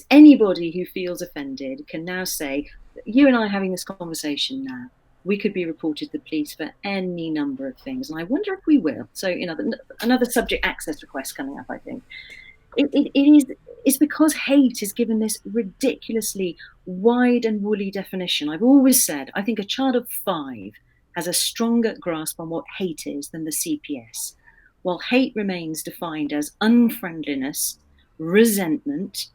anybody who feels offended can now say, you and I are having this conversation now. We could be reported to the police for any number of things, and I wonder if we will. So, another subject access request coming up, I think. It's because hate is given this ridiculously wide and woolly definition. I've always said, I think a child of 5 has a stronger grasp on what hate is than the CPS, while hate remains defined as unfriendliness, resentment.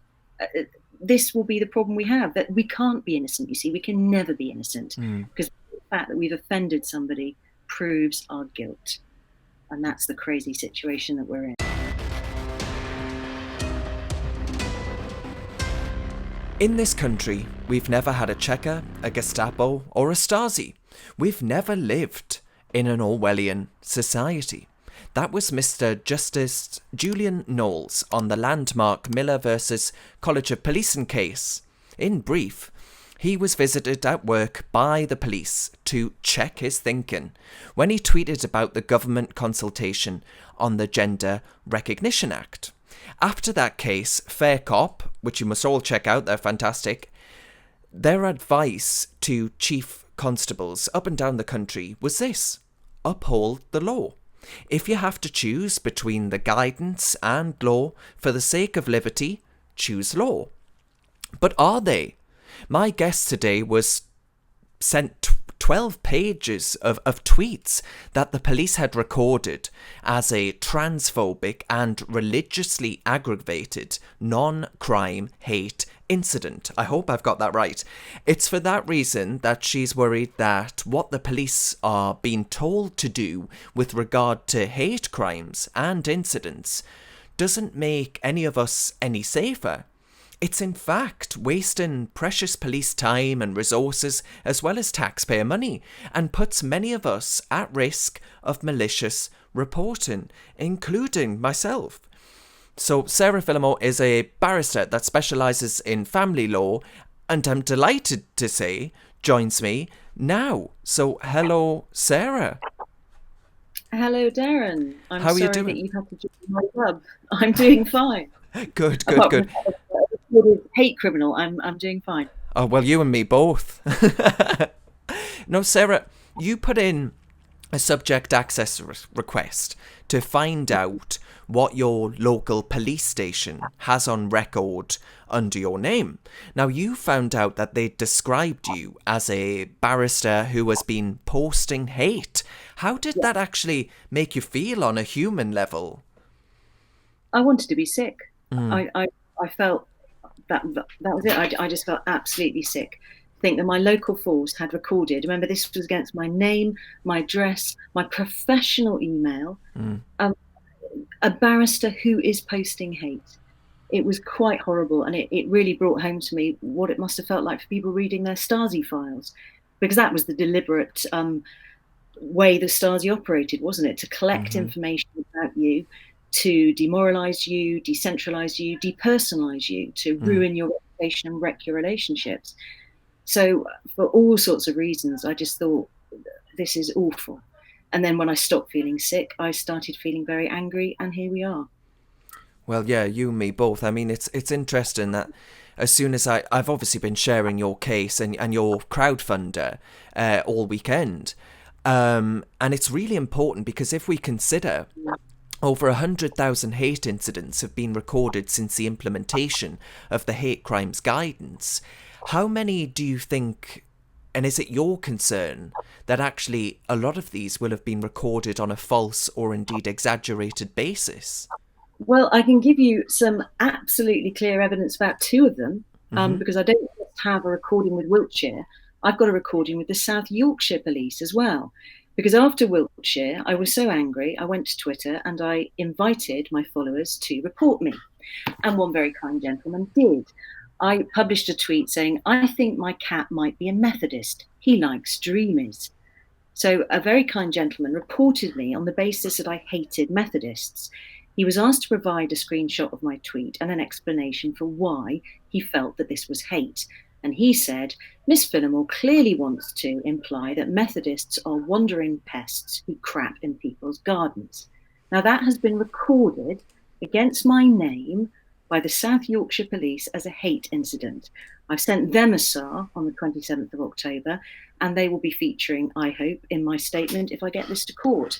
This will be the problem we have, that we can't be innocent. You see, we can never be innocent, because the fact that we've offended somebody proves our guilt. And that's the crazy situation that we're in. In this country, we've never had a Checker, a Gestapo, or a Stasi. We've never lived in an Orwellian society. That was Mr. Justice Julian Knowles on the landmark Miller versus College of Policing case. In brief, he was visited at work by the police to check his thinking when he tweeted about the government consultation on the Gender Recognition Act. After that case, Fair Cop, which you must all check out, they're fantastic, their advice to chief constables up and down the country was this: uphold the law. If you have to choose between the guidance and law for the sake of liberty, choose law. But are they? My guest today was sent 12 pages of tweets that the police had recorded as a transphobic and religiously aggravated non-crime hate incident. I hope I've got that right. It's for that reason that she's worried that what the police are being told to do with regard to hate crimes and incidents doesn't make any of us any safer. It's in fact wasting precious police time and resources as well as taxpayer money, and puts many of us at risk of malicious reporting, including myself. So Sarah Phillimore is a barrister that specialises in family law, and I'm delighted to say joins me now. So hello, Sarah. Hello, Darren. I'm How are you sorry that doing? you've had to join my club. I'm doing fine. Good, good, Apart from good. a hate criminal, I'm doing fine. Oh, well, you and me both. No, Sarah, you put in a subject access request to find out what your local police station has on record under your name. Now, you found out that they described you as a barrister who has been posting hate. How did that actually make you feel on a human level? I wanted to be sick. Mm, I felt that was it. I just felt absolutely sick. Think that my local force had recorded. Remember, this was against my name, my address, my professional email. mm, Um, a barrister who is posting hate. It was quite horrible, and it really brought home to me what it must have felt like for people reading their Stasi files, because that was the deliberate way the Stasi operated, wasn't it? To collect mm-hmm, information about you, to demoralize you, decentralize you, depersonalize you, to mm. ruin your reputation and wreck your relationships. So, for all sorts of reasons, I just thought, this is awful. And then when I stopped feeling sick, I started feeling very angry, and here we are. Well, yeah, you and me both. I mean, it's interesting that as soon as I've obviously been sharing your case and your crowdfunder all weekend. And it's really important because if we consider over 100,000 hate incidents have been recorded since the implementation of the hate crimes guidance, how many do you think, and is it your concern, that actually a lot of these will have been recorded on a false or indeed exaggerated basis? Well, I can give you some absolutely clear evidence about two of them, Mm-hmm. because I don't just have a recording with Wiltshire. I've got a recording with the South Yorkshire Police as well. Because after Wiltshire, I was so angry, I went to Twitter and I invited my followers to report me. And one very kind gentleman did. I published a tweet saying, I think my cat might be a Methodist. He likes dreamies. So a very kind gentleman reported me on the basis that I hated Methodists. He was asked to provide a screenshot of my tweet and an explanation for why he felt that this was hate. And he said, Miss Fillimore clearly wants to imply that Methodists are wandering pests who crap in people's gardens. Now, that has been recorded against my name by the South Yorkshire Police as a hate incident. I've sent them a SAR on the 27th of October, and they will be featuring, I hope, in my statement if I get this to court.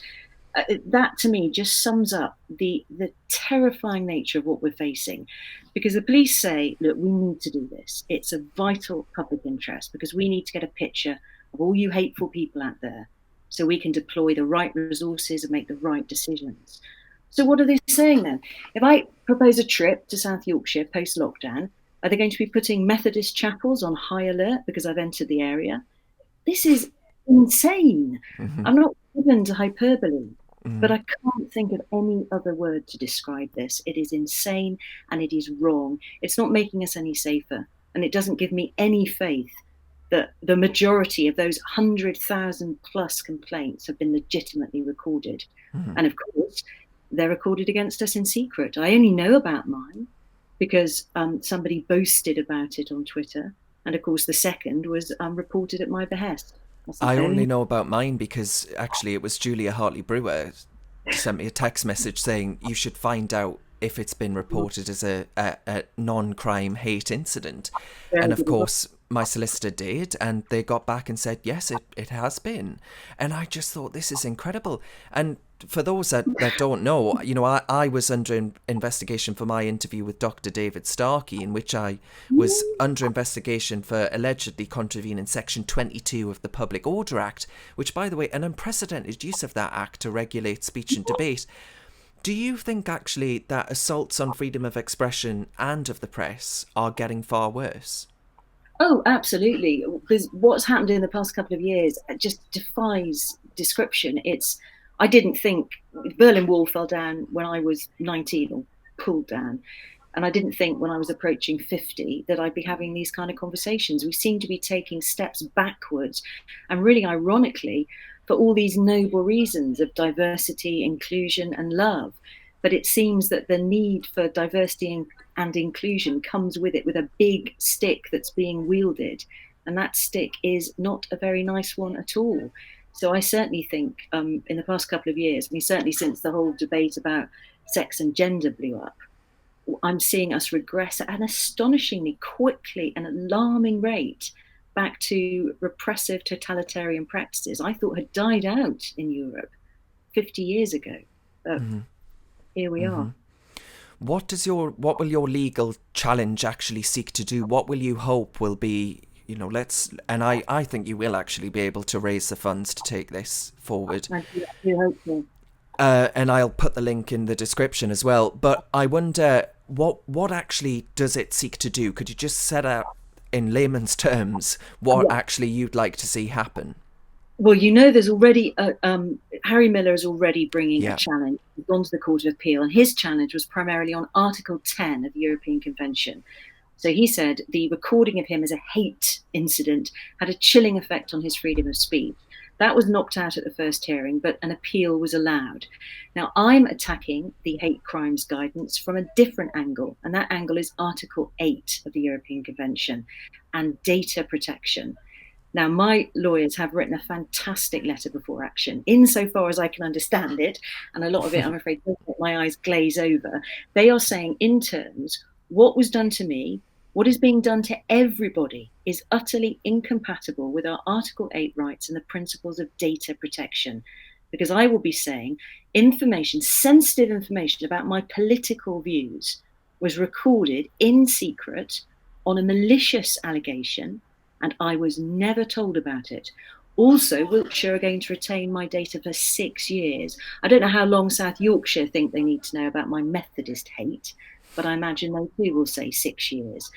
That to me just sums up the terrifying nature of what we're facing, because the police say, look, we need to do this. It's a vital public interest because we need to get a picture of all you hateful people out there so we can deploy the right resources and make the right decisions. So what are they saying then? If I propose a trip to South Yorkshire post lockdown, are they going to be putting Methodist chapels on high alert because I've entered the area? This is insane. Hmm. I'm not given to hyperbole, but Hmm. I can't think of any other word to describe this. It is insane and it is wrong. It's not making us any safer, and it doesn't give me any faith that the majority of those 100,000 plus complaints have been legitimately recorded. Hmm. And of course, they're recorded against us in secret. I only know about mine because somebody boasted about it on Twitter. And of course, the second was reported at my behest. That's the I only only. know about mine because actually it was Julia Hartley Brewer sent me a text message saying you should find out if it's been reported as a non-crime hate incident. And Very of good advice. course, my solicitor did, and they got back and said, yes, it has been. And I just thought, this is incredible. And for those that don't know, I was under investigation for my interview with Dr. David Starkey, in which I was under investigation for allegedly contravening Section 22 of the Public Order Act, which, by the way, an unprecedented use of that act to regulate speech and debate. Do you think actually that assaults on freedom of expression and of the press are getting far worse? Oh, absolutely. Because what's happened in the past couple of years just defies description. I didn't think Berlin Wall fell down when I was 19 or pulled down. And I didn't think when I was approaching 50 that I'd be having these kind of conversations. We seem to be taking steps backwards. And really, ironically, for all these noble reasons of diversity, inclusion, and love. But it seems that the need for diversity and inclusion comes with it with a big stick that's being wielded. And that stick is not a very nice one at all. So I certainly think in the past couple of years, I mean, certainly since the whole debate about sex and gender blew up, I'm seeing us regress at an astonishingly quickly and alarming rate back to repressive totalitarian practices I thought had died out in Europe 50 years ago. But here we are. What will your legal challenge actually seek to do? What will you hope will be, I think you will actually be able to raise the funds to take this forward. I do hope so. And I'll put the link in the description as well. But I wonder, what actually does it seek to do? Could you just set out in layman's terms what Yeah. actually you'd like to see happen? Well, there's already Harry Miller is already bringing a Yeah. challenge. He's gone to the Court of Appeal, and his challenge was primarily on Article 10 of the European Convention. So he said the recording of him as a hate incident had a chilling effect on his freedom of speech. That was knocked out at the first hearing, but an appeal was allowed. Now, I'm attacking the hate crimes guidance from a different angle, and that angle is Article 8 of the European Convention and data protection. Now, my lawyers have written a fantastic letter before action, insofar as I can understand it, and a lot of it, I'm afraid, does make my eyes glaze over. They are saying, in terms, what was done to me, what is being done to everybody, is utterly incompatible with our Article 8 rights and the principles of data protection. Because I will be saying information, sensitive information about my political views, was recorded in secret on a malicious allegation, and I was never told about it. Also, Wiltshire are going to retain my data for 6 years. I don't know how long South Yorkshire think they need to know about my Methodist hate, but I imagine they too will say 6 years.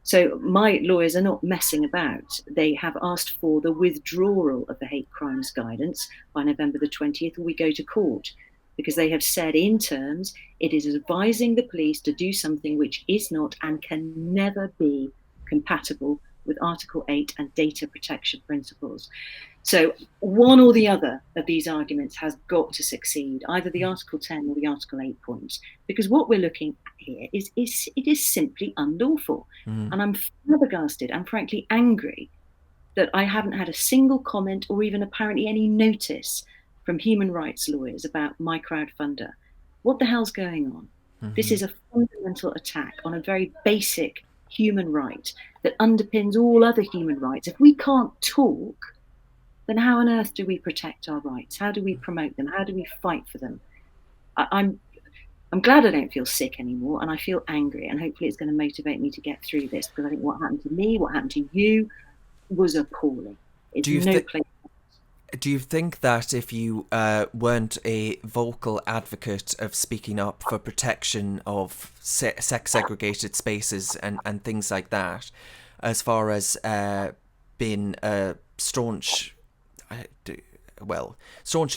So my lawyers are not messing about. They have asked for the withdrawal of the hate crimes guidance by November the 20th, or we go to court, because they have said in terms it is advising the police to do something which is not and can never be compatible with Article 8 and data protection principles. So one or the other of these arguments has got to succeed, either the Article 10 or the Article 8 points, because what we're looking at here is it is simply unlawful. Mm. And I'm flabbergasted and frankly angry that I haven't had a single comment or even apparently any notice from human rights lawyers about my crowdfunder. What the hell's going on? This is a fundamental attack on a very basic human right that underpins all other human rights. If we can't talk, then how on earth do we protect our rights? How do we promote them? How do we fight for them? I'm glad I don't feel sick anymore, and I feel angry, and hopefully it's going to motivate me to get through this, because I think what happened to me, what happened to you, was appalling. It's Do you no think? place. Do you think that if you weren't a vocal advocate of speaking up for protection of sex segregated spaces and things like that, as far as being a staunchly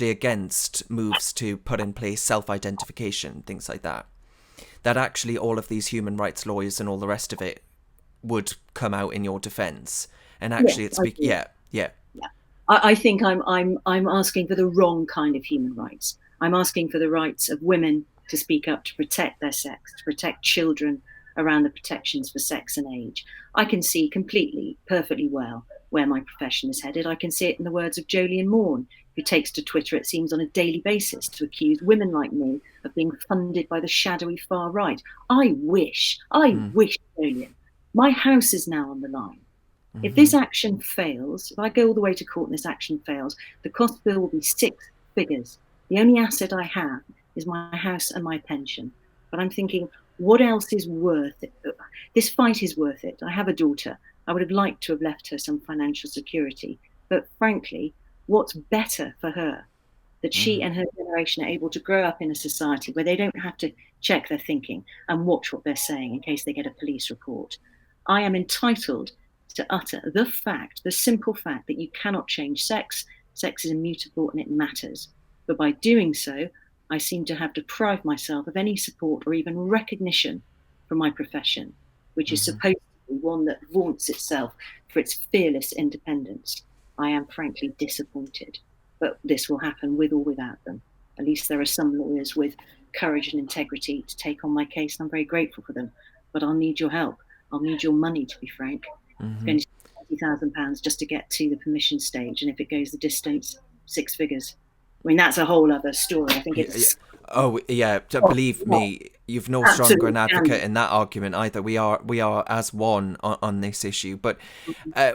against moves to put in place self-identification, things like that, that actually all of these human rights lawyers and all the rest of it would come out in your defence and actually Yes, it's I do. yeah, yeah. Yeah. I think I'm asking for the wrong kind of human rights. I'm asking for the rights of women to speak up, to protect their sex, to protect children around the protections for sex and age. I can see completely, perfectly well where my profession is headed. I can see it in the words of Jolien Morn, who takes to Twitter, it seems, on a daily basis to accuse women like me of being funded by the shadowy far right. I wish, Jolien, my house is now on the line. If this action fails, if I go all the way to court and this action fails, the cost bill will be 6 figures. The only asset I have is my house and my pension. But I'm thinking, what else is worth it? This fight is worth it. I have a daughter. I would have liked to have left her some financial security. But frankly, what's better for her? That she and her generation are able to grow up in a society where they don't have to check their thinking and watch what they're saying in case they get a police report. I am entitled to utter the fact, the simple fact that you cannot change sex. Sex is immutable and it matters. But by doing so, I seem to have deprived myself of any support or even recognition from my profession, which is supposed to be one that vaunts itself for its fearless independence. I am frankly disappointed, but this will happen with or without them. At least there are some lawyers with courage and integrity to take on my case, and I'm very grateful for them. But I'll need your help. I'll need your money, to be frank. It's going to be £20,000 just to get to the permission stage, and if it goes the distance, 6 figures. I mean, that's a whole other story. I think Yeah, yeah. it's Oh yeah, believe me, you've no stronger absolutely an advocate scandalous. in that argument either. We are as one on this issue. But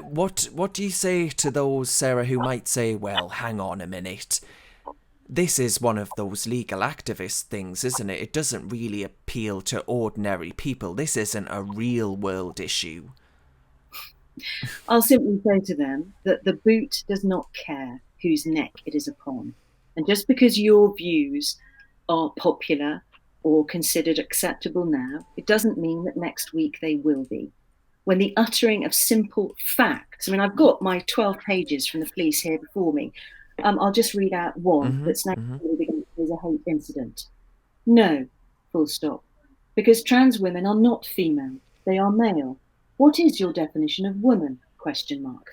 what do you say to those, Sarah, who might say, well, hang on a minute, this is one of those legal activist things, isn't it? It doesn't really appeal to ordinary people. This isn't a real world issue. I'll simply say to them that the boot does not care whose neck it is upon. And just because your views are popular or considered acceptable now, it doesn't mean that next week they will be. When the uttering of simple facts, I mean, I've got my 12 pages from the police here before me. I'll just read out one that's now is a hate incident. No, full stop. Because trans women are not female, they are male. What is your definition of woman? Question mark.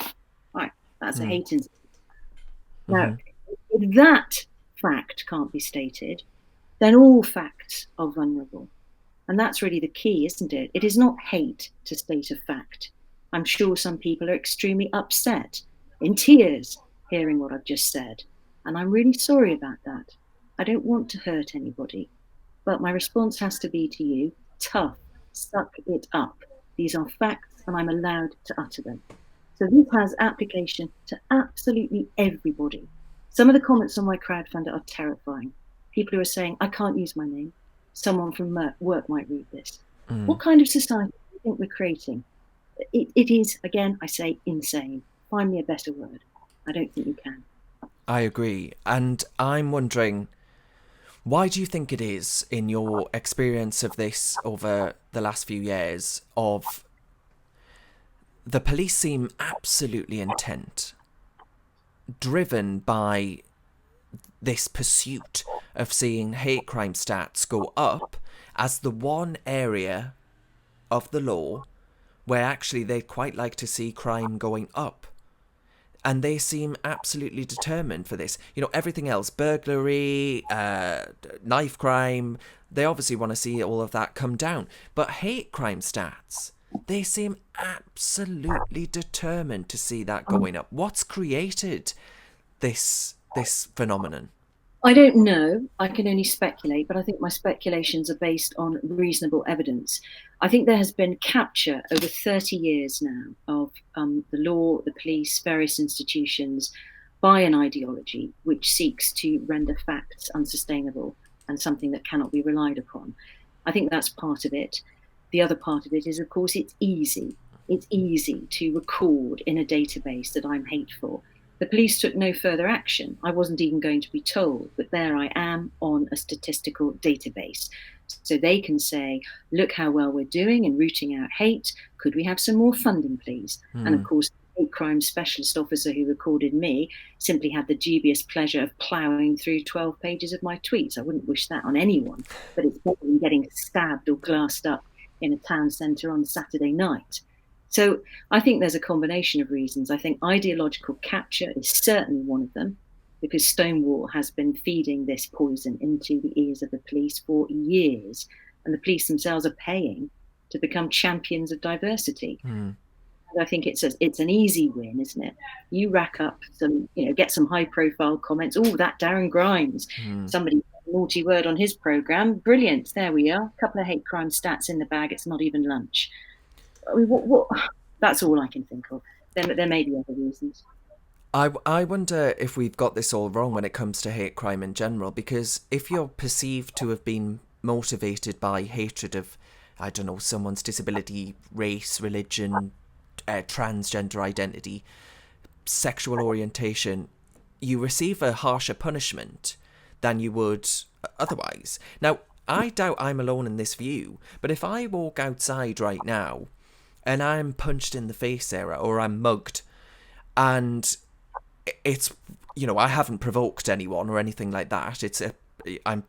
Right, that's a hate incident. Now, if that fact can't be stated, then all facts are vulnerable. And that's really the key, isn't it? It is not hate to state a fact. I'm sure some people are extremely upset, in tears, hearing what I've just said. And I'm really sorry about that. I don't want to hurt anybody. But my response has to be to you tough, suck it up. These are facts, and I'm allowed to utter them. So this has application to absolutely everybody. Some of the comments on my crowdfunder are terrifying. People who are saying, I can't use my name. Someone from work might read this. What kind of society do you think we're creating? It is, again, I say, insane. Find me a better word. I don't think you can. I agree. And I'm wondering, why do you think it is, in your experience of this over the last few years, of the police seem absolutely intent, driven by this pursuit of seeing hate crime stats go up as the one area of the law where actually they'd quite like to see crime going up. And they seem absolutely determined for this. You know, everything else, burglary, knife crime, they obviously want to see all of that come down. But hate crime stats, they seem absolutely determined to see that going up. What's created this phenomenon? I don't know. I can only speculate, but I think my speculations are based on reasonable evidence. I think there has been capture over 30 years now of the law, the police, various institutions by an ideology which seeks to render facts unsustainable and something that cannot be relied upon. I think that's part of it. The other part of it is, of course, it's easy. It's easy to record in a database that I'm hateful. The police took no further action. I wasn't even going to be told, but there I am on a statistical database. So they can say, look how well we're doing in rooting out hate. Could we have some more funding, please? And of course, the hate crime specialist officer who recorded me simply had the dubious pleasure of ploughing through 12 pages of my tweets. I wouldn't wish that on anyone, but it's better than getting stabbed or glassed up in a town centre on Saturday night. So I think there's a combination of reasons. I think ideological capture is certainly one of them, because Stonewall has been feeding this poison into the ears of the police for years, and the police themselves are paying to become champions of diversity. Mm. And I think it's an easy win, isn't it? You rack up some, get some high profile comments. Oh, that Darren Grimes, Mm. somebody naughty word on his program. Brilliant. There we are. A couple of hate crime stats in the bag. It's not even lunch. I mean, what? That's all I can think of. There may be other reasons. I wonder if we've got this all wrong when it comes to hate crime in general, because if you're perceived to have been motivated by hatred of, I don't know, someone's disability, race, religion, transgender identity, sexual orientation, you receive a harsher punishment than you would otherwise. Now, I doubt I'm alone in this view, but if I walk outside right now and I'm punched in the face, Sarah, or I'm mugged, and it's, I haven't provoked anyone or anything like that. I'm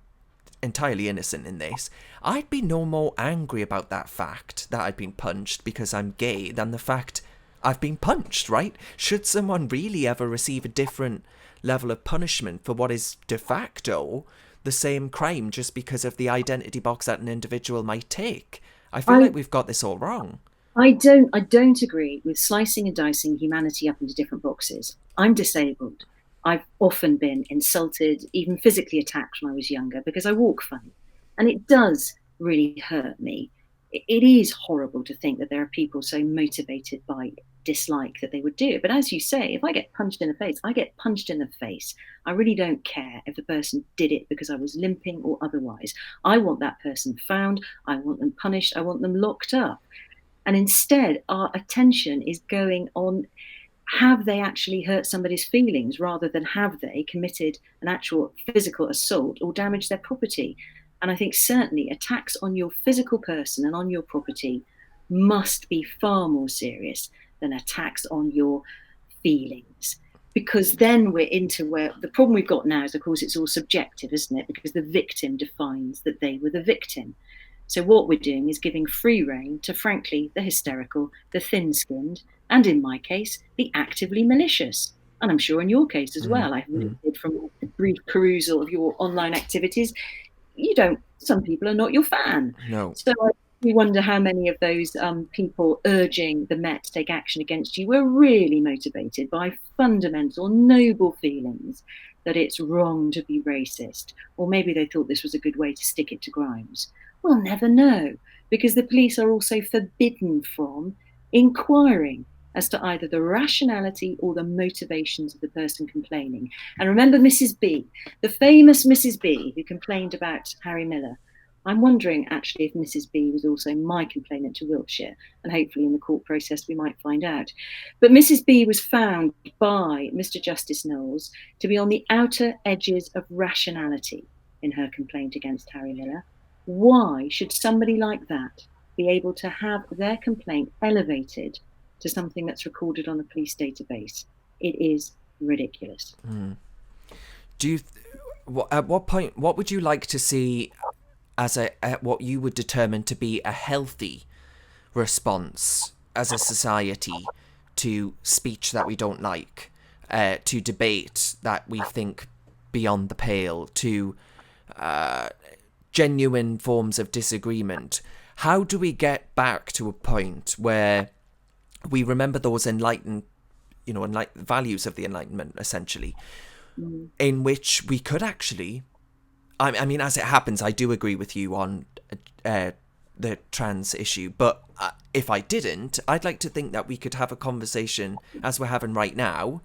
entirely innocent in this. I'd be no more angry about that fact that I'd been punched because I'm gay than the fact I've been punched, right? Should someone really ever receive a different level of punishment for what is de facto the same crime just because of the identity box that an individual might take? I feel I like we've got this all wrong. I don't agree with slicing and dicing humanity up into different boxes. I'm disabled. I've often been insulted, even physically attacked when I was younger because I walk funny. And it does really hurt me. It is horrible to think that there are people so motivated by dislike that they would do it. But as you say, if I get punched in the face, I get punched in the face. I really don't care if the person did it because I was limping or otherwise. I want that person found. I want them punished. I want them locked up. And instead, our attention is going on, have they actually hurt somebody's feelings rather than have they committed an actual physical assault or damaged their property? And I think certainly attacks on your physical person and on your property must be far more serious than attacks on your feelings. Because then we're into where the problem we've got now is, of course, it's all subjective, isn't it? Because the victim defines that they were the victim. So what we're doing is giving free rein to, frankly, the hysterical, the thin-skinned, and in my case, the actively malicious. And I'm sure in your case as Mm, well, I've mm, noted from a brief perusal of your online activities, some people are not your fan. no. So we wonder how many of those people urging the Met to take action against you were really motivated by fundamental, noble feelings that it's wrong to be racist, or maybe they thought this was a good way to stick it to Grimes. We'll never know, because the police are also forbidden from inquiring as to either the rationality or the motivations of the person complaining. And remember Mrs. B, the famous Mrs. B who complained about Harry Miller. I'm wondering actually if Mrs. B was also my complainant to Wiltshire, and hopefully in the court process we might find out. But Mrs. B was found by Mr. Justice Knowles to be on the outer edges of rationality in her complaint against Harry Miller. Why should somebody like that be able to have their complaint elevated to something that's recorded on a police database? It is ridiculous. Mm. Do you? At what point? What would you like to see as what you would determine to be a healthy response as a society to speech that we don't like, to debate that we think beyond the pale, to genuine forms of disagreement? How do we get back to a point where we remember those enlightened values of the Enlightenment, essentially, Mm. in which we could actually, I mean, as it happens, I do agree with you on uh, the trans issue, but if I didn't, I'd like to think that we could have a conversation as we're having right now,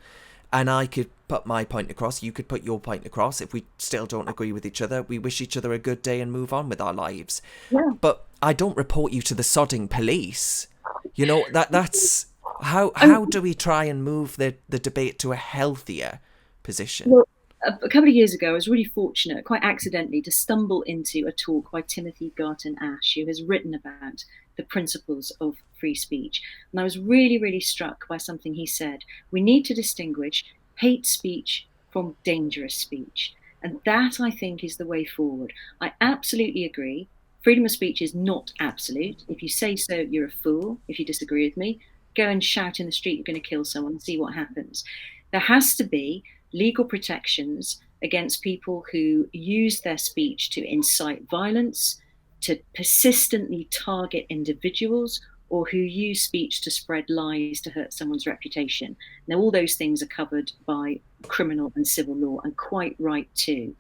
and I could put my point across, you could put your point across. If we still don't agree with each other, we wish each other a good day and move on with our lives. Yeah. But I don't report you to the sodding police. You know, that's I how do we try and move the debate to a healthier position? Well, a couple of years ago, I was really fortunate, quite accidentally, to stumble into a talk by Timothy Garton Ash, who has written about the principles of free speech. And I was really, really struck by something he said. We need to distinguish hate speech from dangerous speech. And that, I think, is the way forward. I absolutely agree. Freedom of speech is not absolute. If you say so, you're a fool. If you disagree with me, go and shout in the street, you're going to kill someone and see what happens. There has to be legal protections against people who use their speech to incite violence, to persistently target individuals, or who use speech to spread lies to hurt someone's reputation. Now, all those things are covered by criminal and civil law, and quite right too.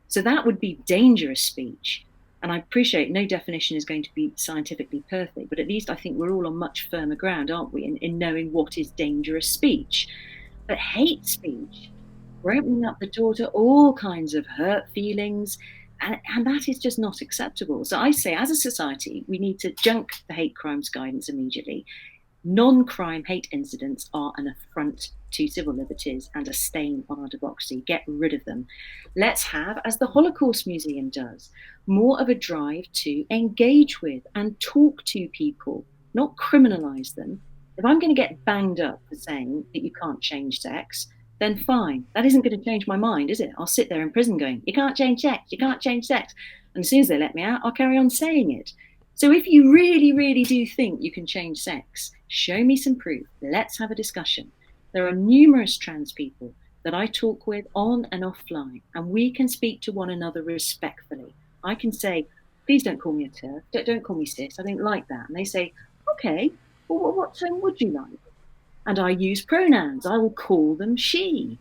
So that would be dangerous speech. And I appreciate no definition is going to be scientifically perfect, but at least I think we're all on much firmer ground, aren't we, in knowing what is dangerous speech. But hate speech, we're opening up the door to all kinds of hurt feelings, and that is just not acceptable. So I say, as a society, we need to junk the hate crimes guidance immediately. Non-crime hate incidents are an affront to civil liberties and a stain on our democracy. Get rid of them. Let's have, as the Holocaust Museum does, more of a drive to engage with and talk to people, not criminalize them. If I'm going to get banged up for saying that you can't change sex, then fine. That isn't going to change my mind, is it? I'll sit there in prison going, you can't change sex, you can't change sex. And as soon as they let me out, I'll carry on saying it. So if you really, really do think you can change sex, show me some proof. Let's have a discussion. There are numerous trans people that I talk with on and offline, and we can speak to one another respectfully. I can say, please don't call me a turf, don't call me sis, I don't like that. And they say, okay, well, what tone would you like? And I use pronouns. I will call them she,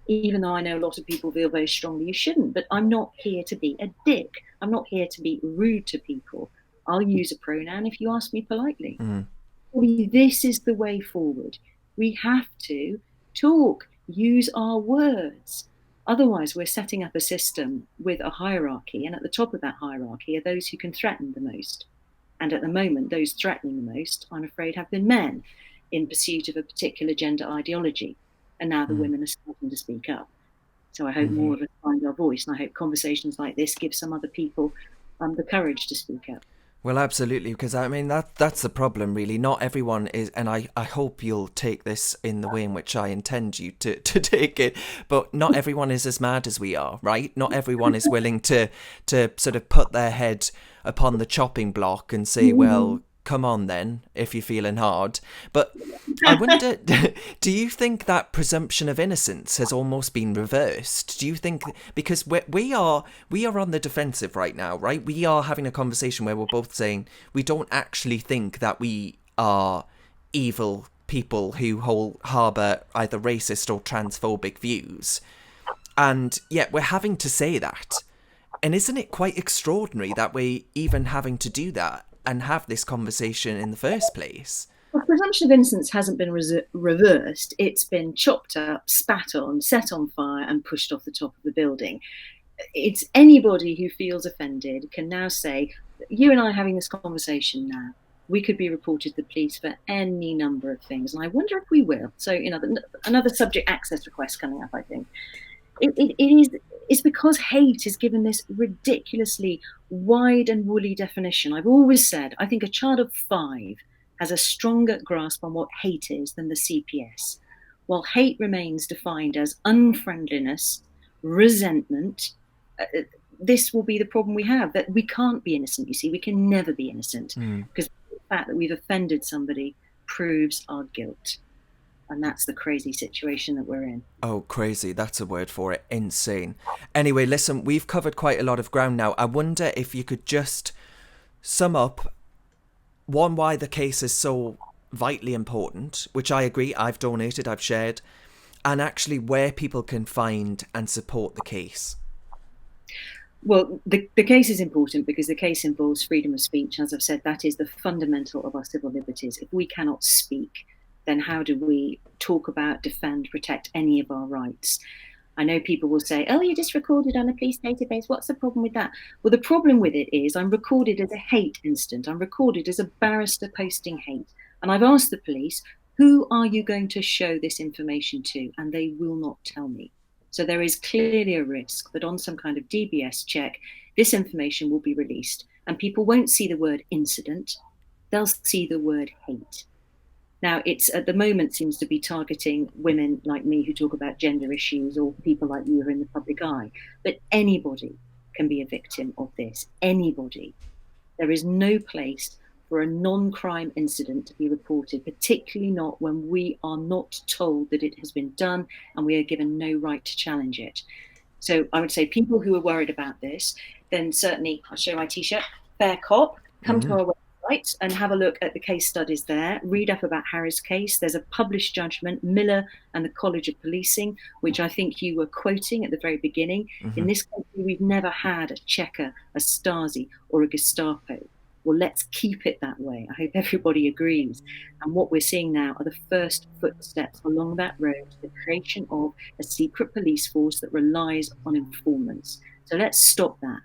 even though I know a lot of people feel very strongly you shouldn't. But I'm not here to be a dick. I'm not here to be rude to people. I'll use a pronoun if you ask me politely. Mm. This is the way forward. We have to talk, use our words. Otherwise, we're setting up a system with a hierarchy, and at the top of that hierarchy are those who can threaten the most. And at the moment, those threatening the most, I'm afraid, have been men in pursuit of a particular gender ideology. And now the women are starting to speak up. So I hope more of us find our voice, and I hope conversations like this give some other people the courage to speak up. Well, absolutely, because I mean that's the problem, really. Not everyone is, and I hope you'll take this in the way in which I intend you to take it. But not everyone is as mad as we are, right? Not everyone is willing to sort of put their head upon the chopping block and say, well, come on then, if you're feeling hard. But I wonder, do you think that presumption of innocence has almost been reversed? Do you think, because we are on the defensive right now, right? We are having a conversation where we're both saying we don't actually think that we are evil people who harbour either racist or transphobic views. And yet we're having to say that. And isn't it quite extraordinary that we're even having to do that and have this conversation in the first place? Well, presumption of innocence hasn't been reversed. It's been chopped up, spat on, set on fire, and pushed off the top of the building. It's anybody who feels offended can now say, you and I are having this conversation now. We could be reported to the police for any number of things. And I wonder if we will. So, another subject access request coming up, I think. It's because hate is given this ridiculously wide and woolly definition. I've always said, I think a child of 5 has a stronger grasp on what hate is than the CPS, while hate remains defined as unfriendliness, resentment. This will be the problem we have, that we can't be innocent, you see. We can never be innocent, because the fact that we've offended somebody proves our guilt. And that's the crazy situation that we're in. Oh, crazy. That's a word for it. Insane. Anyway, listen, we've covered quite a lot of ground now. I wonder if you could just sum up, one, why the case is so vitally important, which I agree, I've donated, I've shared, and actually where people can find and support the case? Well, the case is important because the case involves freedom of speech. As I've said, that is the fundamental of our civil liberties. If we cannot speak, then how do we talk about, defend, protect any of our rights? I know people will say, oh, you're just recorded on a police database. What's the problem with that? Well, the problem with it is I'm recorded as a hate incident. I'm recorded as a barrister posting hate. And I've asked the police, who are you going to show this information to? And they will not tell me. So there is clearly a risk that on some kind of DBS check, this information will be released and people won't see the word incident. They'll see the word hate. Now, it's at the moment seems to be targeting women like me who talk about gender issues or people like you who are in the public eye. But anybody can be a victim of this. Anybody. There is no place for a non-crime incident to be reported, particularly not when we are not told that it has been done and we are given no right to challenge it. So I would say people who are worried about this, then certainly I'll show my T-shirt, Fair Cop, come to our website and have a look at the case studies there. Read up about Harry's case. There's a published judgment, Miller and the College of Policing, which I think you were quoting at the very beginning. In this country, we've never had a Checker, a Stasi, or a Gestapo. Well, let's keep it that way. I hope everybody agrees. And what we're seeing now are the first footsteps along that road to the creation of a secret police force that relies on informants. So let's stop that.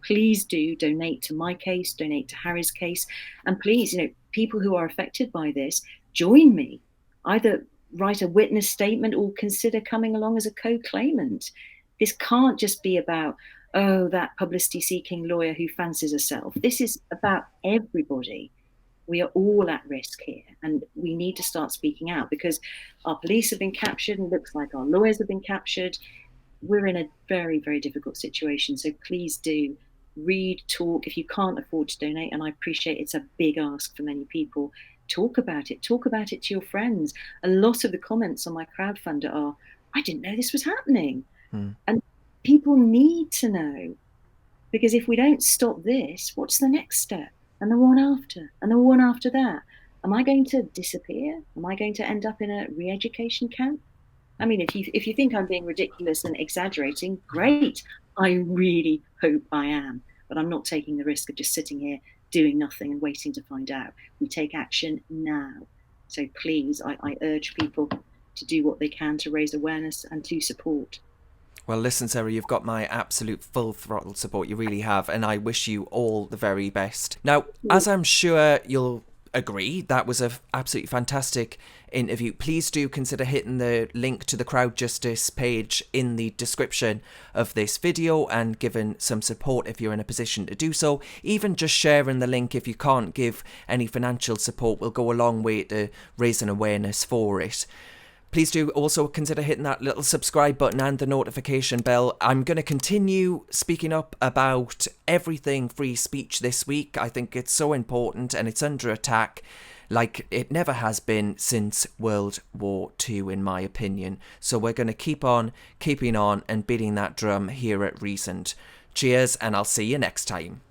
Please do donate to my case, donate to Harry's case. And please, people who are affected by this, join me. Either write a witness statement or consider coming along as a co-claimant. This can't just be about, oh, that publicity-seeking lawyer who fancies herself. This is about everybody. We are all at risk here, and we need to start speaking out because our police have been captured and it looks like our lawyers have been captured. We're in a very, very difficult situation. So please do read, talk. If you can't afford to donate, and I appreciate it's a big ask for many people, talk about it. Talk about it to your friends. A lot of the comments on my crowdfunder are, I didn't know this was happening. And people need to know, because if we don't stop this, what's the next step? And the one after, and the one after that. Am I going to disappear? Am I going to end up in a re-education camp? I mean, if you think I'm being ridiculous and exaggerating, great. I really hope I am. But I'm not taking the risk of just sitting here doing nothing and waiting to find out. We take action now. So please, I urge people to do what they can to raise awareness and to support. Well, listen, Sarah, you've got my absolute full throttle support. You really have. And I wish you all the very best. Now, as I'm sure you'll agree, that was an absolutely fantastic interview. Please do consider hitting the link to the Crowd Justice page in the description of this video and giving some support if you're in a position to do so. Even just sharing the link if you can't give any financial support will go a long way to raising awareness for it. Please do also consider hitting that little subscribe button and the notification bell. I'm going to continue speaking up about everything free speech this week. I think it's so important and it's under attack like it never has been since World War II, in my opinion. So we're going to keep on keeping on and beating that drum here at Recent. Cheers, and I'll see you next time.